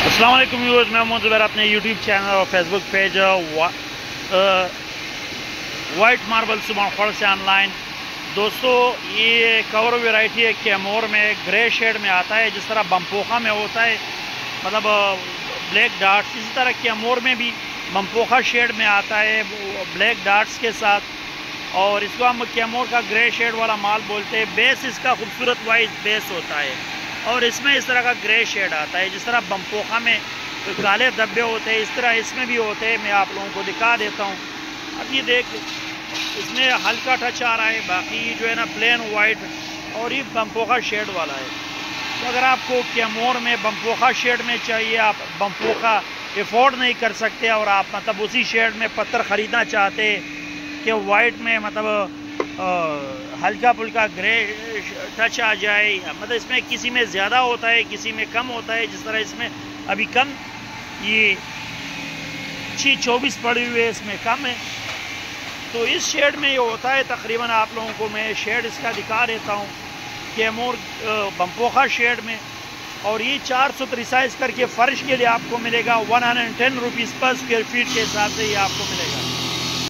السلام علیکم ویورز، میں محمد زبیر، اپنے یوٹیوب چینل اور فیس بک پیج وائٹ ماربل سبحان خور سے آن لائن. دوستو، یہ کور ویرائٹی ہے کیمور میں، گرے شیڈ میں آتا ہے، جس طرح بمپوخا میں ہوتا ہے مطلب بلیک ڈاٹس، اسی طرح کیمور میں بھی بمپوخا شیڈ میں آتا ہے بلیک ڈاٹس کے ساتھ، اور اس کو ہم کیمور کا گرے شیڈ والا مال بولتے ہیں. بیس اس کا خوبصورت وائٹ بیس ہوتا ہے اور اس میں اس طرح کا گرے شیڈ آتا ہے. جس طرح بمپوخا میں کالے دھبے ہوتے ہیں، اس طرح اس میں بھی ہوتے ہیں. میں آپ لوگوں کو دکھا دیتا ہوں. اب یہ دیکھ، اس میں ہلکا ٹچ آ رہا ہے، باقی جو ہے نا پلین وائٹ، اور یہ بمپوخا شیڈ والا ہے. تو اگر آپ کو کیمور میں بمپوخا شیڈ میں چاہیے، آپ بمپوخا افورڈ نہیں کر سکتے، اور آپ مطلب اسی شیڈ میں پتھر خریدنا چاہتے کہ وائٹ میں مطلب ہلکا پھلکا گرے ٹچ آ جائے، مطلب اس میں کسی میں زیادہ ہوتا ہے، کسی میں کم ہوتا ہے. جس طرح اس میں ابھی کم، یہ 624 پڑی ہوئے، اس میں کم ہے. تو اس شیڈ میں یہ ہوتا ہے تقریباً. آپ لوگوں کو میں شیڈ اس کا دکھا دیتا ہوں کیمور بمپوخا شیڈ میں. اور یہ 400 سائز کر کے فرش کے لیے آپ کو ملے گا 110 روپیز پر اسکوائر فیٹ کے حساب سے یہ آپ کو ملے گا.